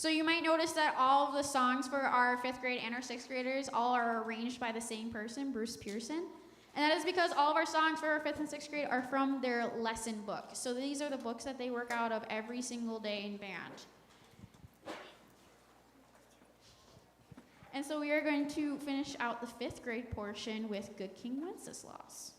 So you might notice that all of the songs for our 5th grade and our 6th graders all are arranged by the same person, Bruce Pearson. And that is because all of our songs for our 5th and 6th grade are from their lesson book. So these are the books that they work out of every single day in band. And so we are going to finish out the 5th grade portion with Good King Wenceslas.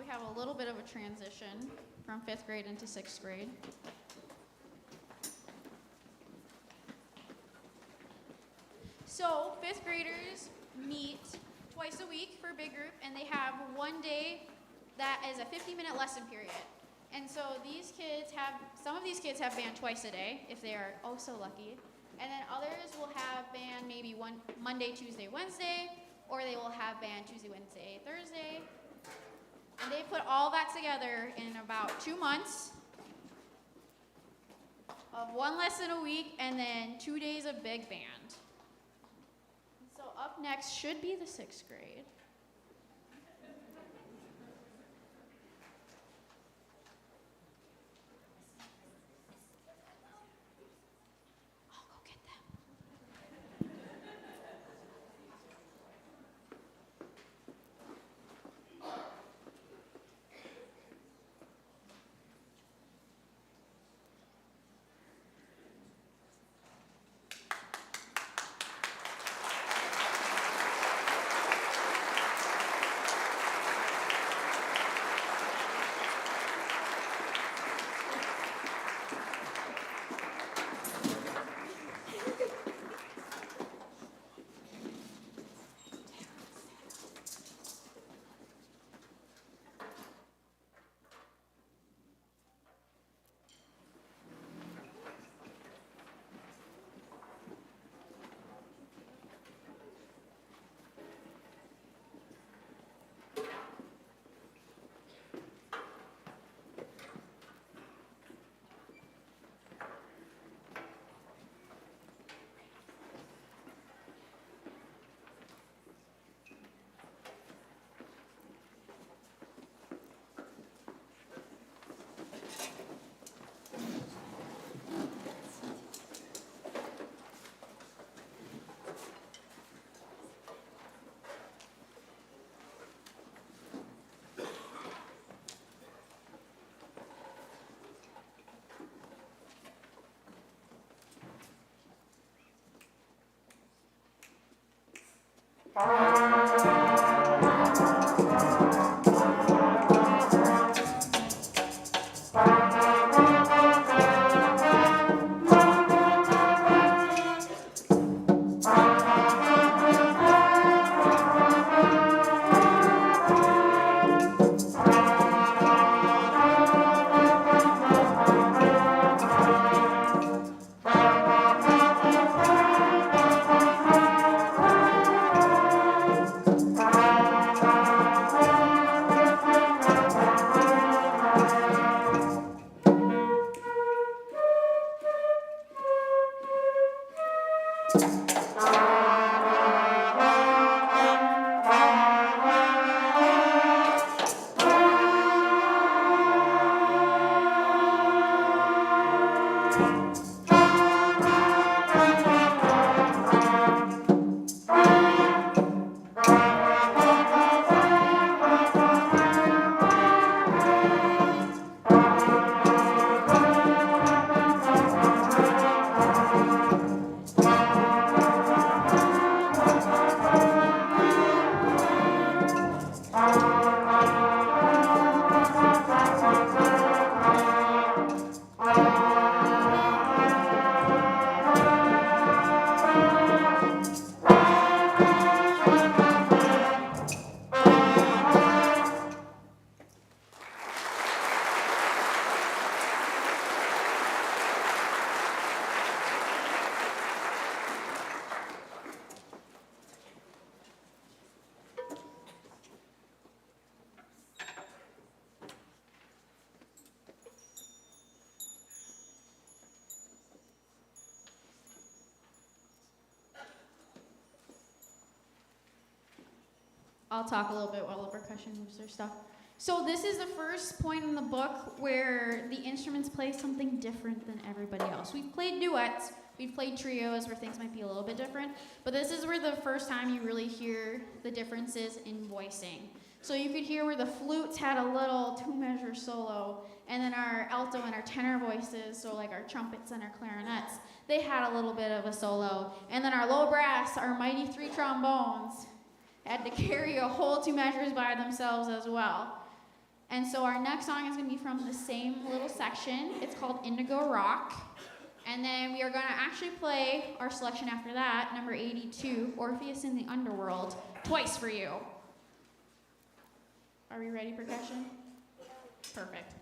Have a little bit of a transition from 5th grade into 6th grade. So 5th graders meet twice a week for a big group, and they have one day that is a 50-minute lesson period. And so some of these kids have band twice a day, if they are oh so lucky. And then others will have band maybe one Monday, Tuesday, Wednesday, or they will have band Tuesday, Wednesday, Thursday. And they put all that together in about 2 months of one lesson a week and then 2 days of big band. So up next should be the 6th grade. I'll go get them. I'll talk a little bit while the percussion moves their stuff. So this is the first point in the book where the instruments play something different than everybody else. We've played duets, we've played trios where things might be a little bit different, but this is where the first time you really hear the differences in voicing. So you could hear where the flutes had a little 2-measure solo, and then our alto and our tenor voices, so like our trumpets and our clarinets, they had a little bit of a solo. And then our low brass, our mighty 3 trombones, had to carry a whole 2 measures by themselves as well. And so our next song is going to be from the same little section. It's called Indigo Rock. And then we are going to actually play our selection after that, number 82, Orpheus in the Underworld, twice for you. Are we ready, percussion? Perfect.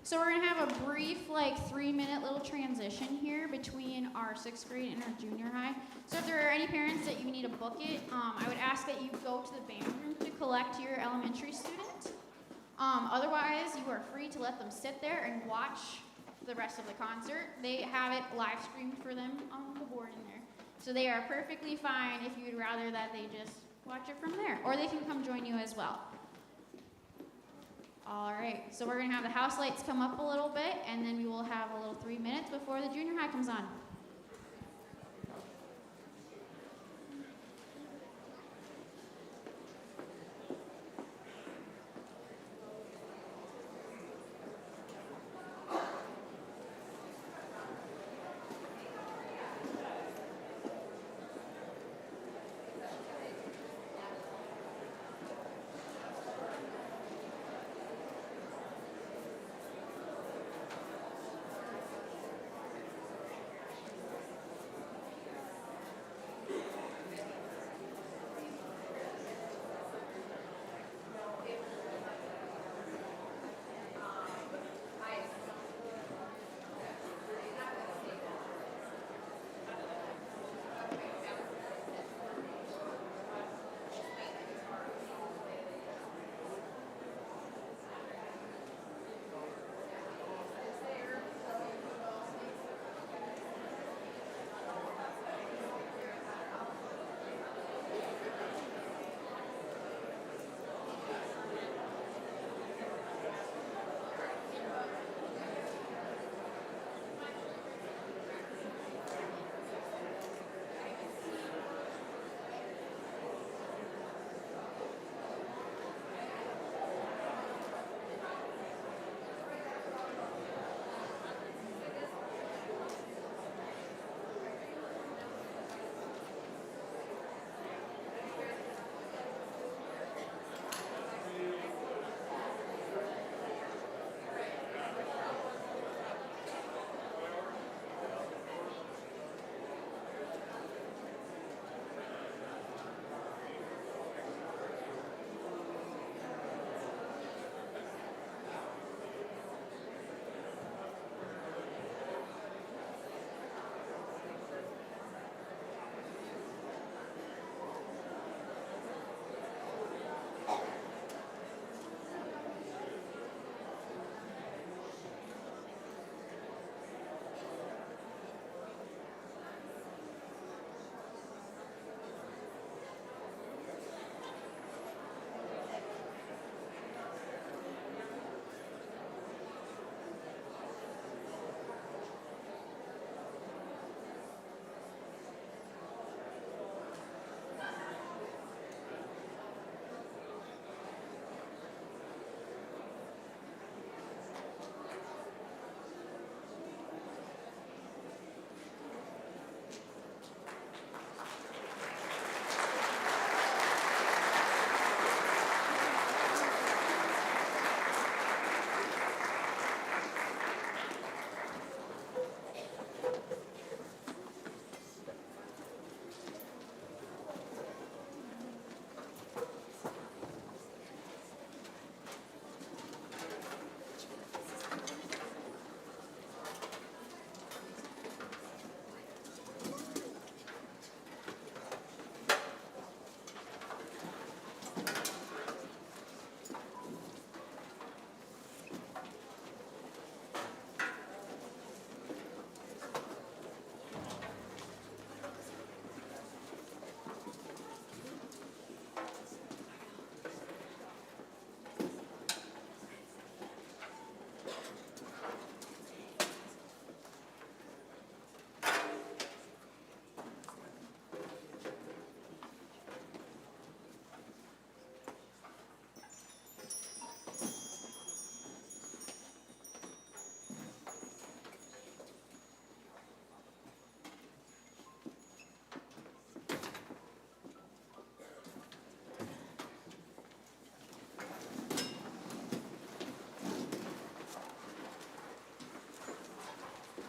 So we're gonna have a brief, like 3-minute little transition here between our 6th grade and our junior high. So if there are any parents that you need to book it, I would ask that you go to the band room to collect your elementary student. Otherwise, you are free to let them sit there and watch the rest of the concert. They have it live streamed for them on the board in there. So they are perfectly fine if you would rather that they just watch it from there, or they can come join you as well. All right, so we're gonna have the house lights come up a little bit, and then we will have a little 3 minutes before the junior high comes on.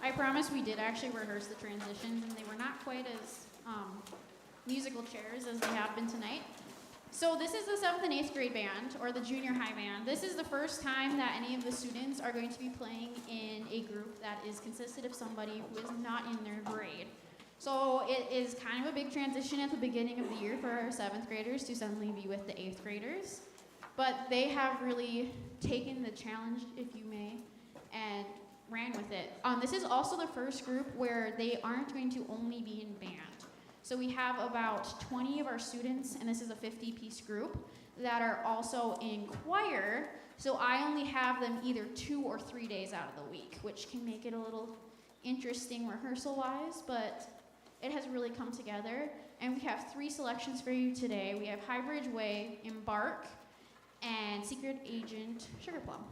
I promise we did actually rehearse the transitions, and they were not quite as musical chairs as they have been tonight. So this is the 7th and 8th grade band, or the junior high band. This is the first time that any of the students are going to be playing in a group that is consisted of somebody who is not in their grade. So it is kind of a big transition at the beginning of the year for our 7th graders to suddenly be with the 8th graders. But they have really taken the challenge, if you may, and ran with it. This is also the first group where they aren't going to only be in band. So we have about 20 of our students, and this is a 50-piece group, that are also in choir. So I only have them either 2 or 3 days out of the week, which can make it a little interesting rehearsal-wise, but it has really come together. And we have 3 selections for you today. We have Highbridge Way, Embark, and Secret Agent Sugar Plum.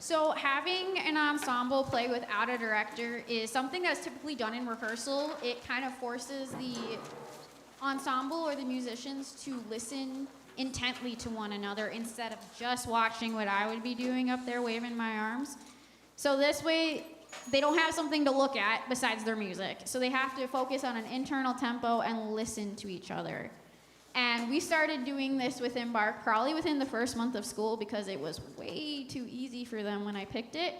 So having an ensemble play without a director is something that's typically done in rehearsal. It kind of forces the ensemble or the musicians to listen intently to one another instead of just watching what I would be doing up there waving my arms. So this way, they don't have something to look at besides their music. So they have to focus on an internal tempo and listen to each other. And we started doing this with Embark probably within the first month of school because it was way too easy for them when I picked it.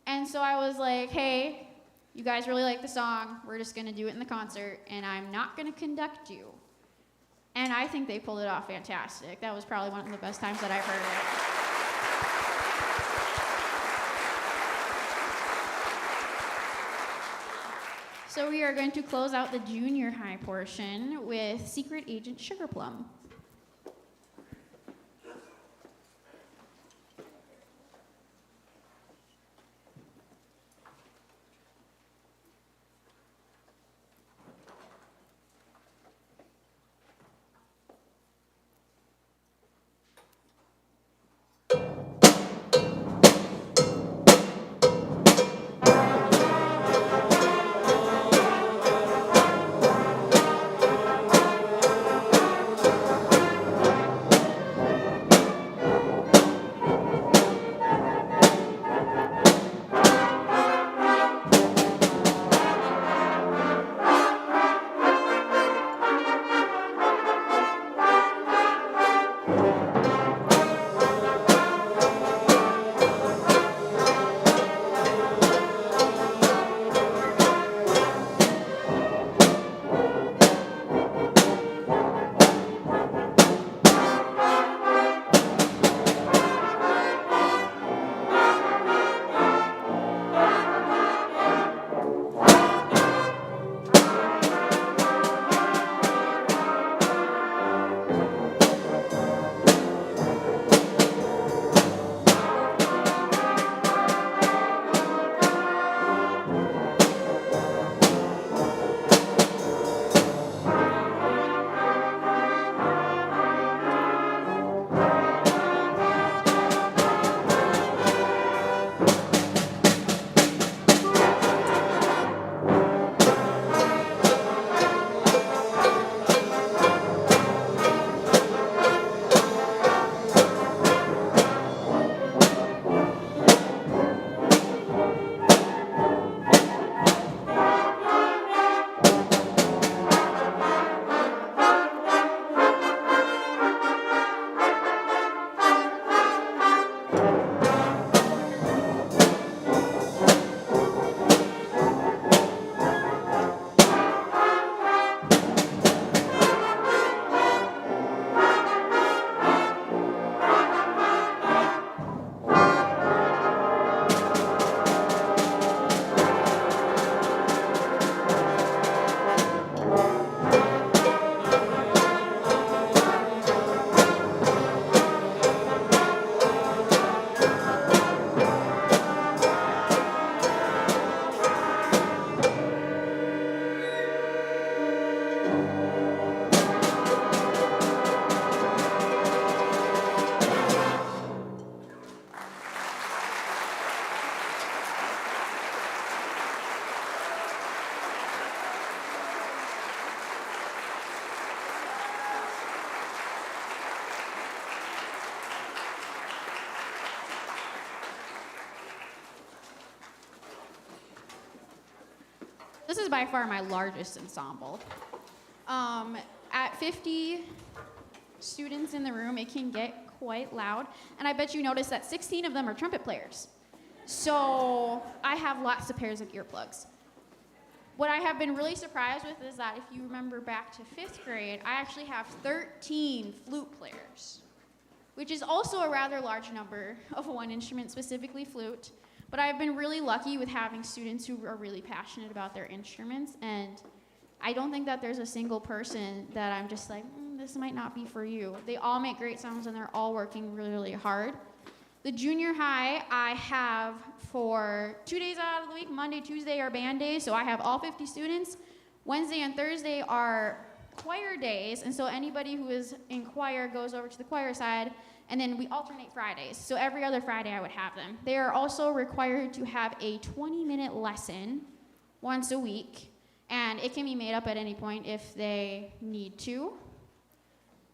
And so I was like, hey, you guys really like the song. We're just going to do it in the concert, and I'm not going to conduct you. And I think they pulled it off fantastic. That was probably one of the best times that I've heard it. So we are going to close out the junior high portion with Secret Agent Sugar Plum. This is by far my largest ensemble. At 50 students in the room, it can get quite loud. And I bet you noticed that 16 of them are trumpet players. So I have lots of pairs of earplugs. What I have been really surprised with is that if you remember back to 5th grade, I actually have 13 flute players, which is also a rather large number of one instrument, specifically flute. But I've been really lucky with having students who are really passionate about their instruments, and I don't think that there's a single person that I'm just like, this might not be for you. They all make great sounds, and they're all working really, really hard. The junior high I have for 2 days out of the week. Monday, Tuesday are band days, so I have all 50 students. Wednesday and Thursday are choir days, and so anybody who is in choir goes over to the choir side, And then we alternate Fridays. So every other Friday I would have them. They are also required to have a 20-minute lesson once a week. And it can be made up at any point if they need to.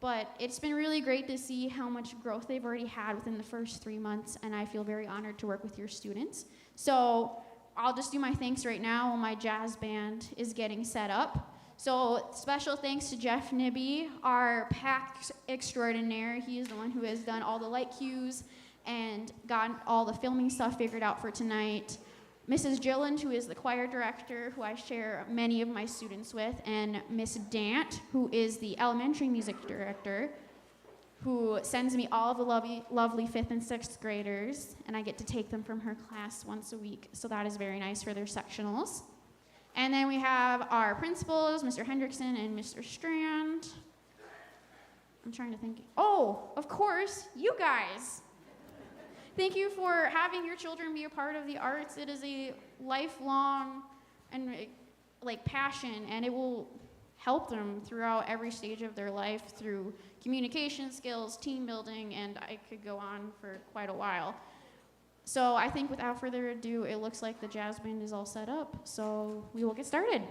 But it's been really great to see how much growth they've already had within the first 3 months, and I feel very honored to work with your students. So I'll just do my thanks right now while my jazz band is getting set up. So special thanks to Jeff Nibby, our pack extraordinaire. He is the one who has done all the light cues and gotten all the filming stuff figured out for tonight. Mrs. Gilland, who is the choir director, who I share many of my students with, and Miss Dant, who is the elementary music director, who sends me all of the lovely 5th and 6th graders, and I get to take them from her class once a week, so that is very nice for their sectionals. And then we have our principals, Mr. Hendrickson and Mr. Strand. I'm trying to think. Oh, of course, you guys. Thank you for having your children be a part of the arts. It is a lifelong and passion, and it will help them throughout every stage of their life through communication skills, team building, and I could go on for quite a while. So I think without further ado, it looks like the jazz band is all set up, so we will get started.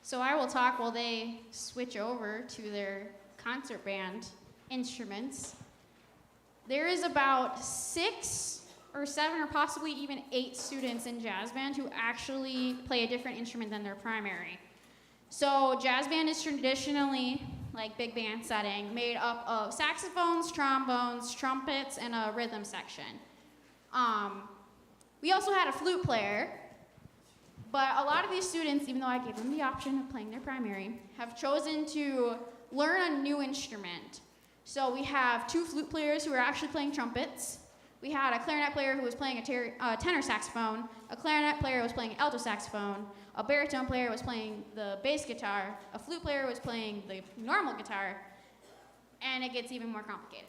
So I will talk while they switch over to their concert band instruments. There is about 6 or 7 or possibly even 8 students in jazz band who actually play a different instrument than their primary. So jazz band is traditionally, like big band setting, made up of saxophones, trombones, trumpets, and a rhythm section. We also had a flute player, but a lot of these students, even though I gave them the option of playing their primary, have chosen to learn a new instrument. So we have 2 flute players who are actually playing trumpets. We had a clarinet player who was playing a tenor saxophone, a clarinet player was playing alto saxophone, a baritone player was playing the bass guitar, a flute player was playing the normal guitar, and it gets even more complicated.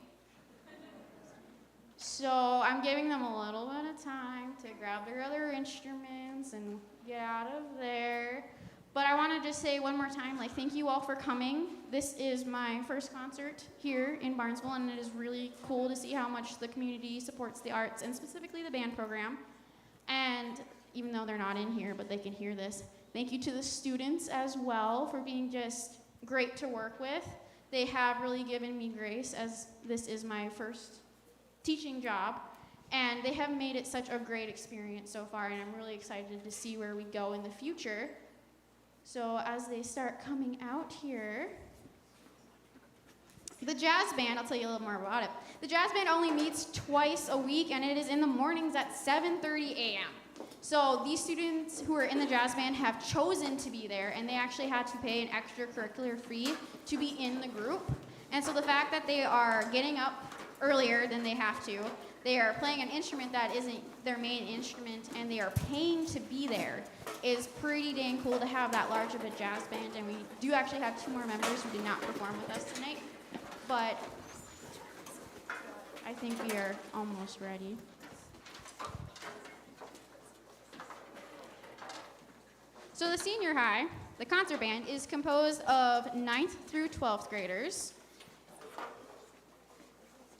So I'm giving them a little bit of time to grab their other instruments and get out of there. But I want to just say one more time, like, thank you all for coming. This is my first concert here in Barnesville, and it is really cool to see how much the community supports the arts, and specifically the band program. And even though they're not in here, but they can hear this, thank you to the students as well for being just great to work with. They have really given me grace, as this is my first teaching job, and they have made it such a great experience so far, and I'm really excited to see where we go in the future. So as they start coming out here, the jazz band, I'll tell you a little more about it. The jazz band only meets twice a week, and it is in the mornings at 7:30 a.m. So these students who are in the jazz band have chosen to be there, and they actually had to pay an extracurricular fee to be in the group. And so the fact that they are getting up earlier than they have to, they are playing an instrument that isn't their main instrument, and they are paying to be there, is pretty dang cool to have that large of a jazz band. And we do actually have 2 more members who did not perform with us tonight, but I think we are almost ready. So the senior high, the concert band, is composed of 9th through 12th graders.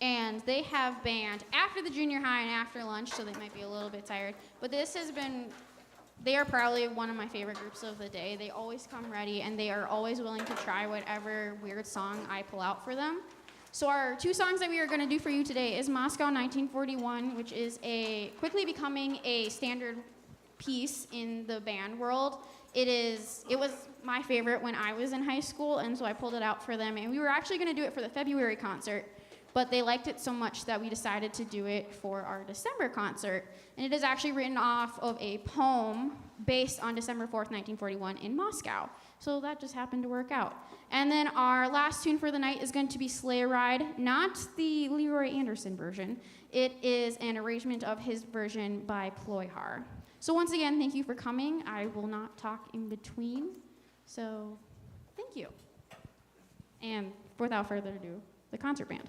And they have band after the junior high and after lunch, so they might be a little bit tired. But they are probably one of my favorite groups of the day. They always come ready, and they are always willing to try whatever weird song I pull out for them. So our 2 songs that we are going to do for you today is Moscow 1941, which is quickly becoming a standard piece in the band world. It was my favorite when I was in high school, and so I pulled it out for them. And we were actually going to do it for the February concert, but they liked it so much that we decided to do it for our December concert. And it is actually written off of a poem based on December 4th, 1941 in Moscow. So that just happened to work out. And then our last tune for the night is going to be Sleigh Ride, not the Leroy Anderson version. It is an arrangement of his version by Ployhar. So once again, thank you for coming. I will not talk in between. So thank you. And without further ado, the concert band.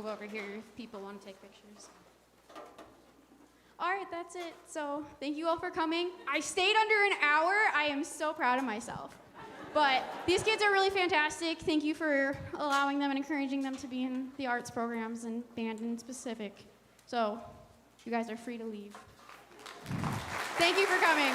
over here if people want to take pictures. All right, that's it. So thank you all for coming. I stayed under an hour. I am so proud of myself. But these kids are really fantastic. Thank you for allowing them and encouraging them to be in the arts programs and band in specific. So you guys are free to leave. Thank you for coming.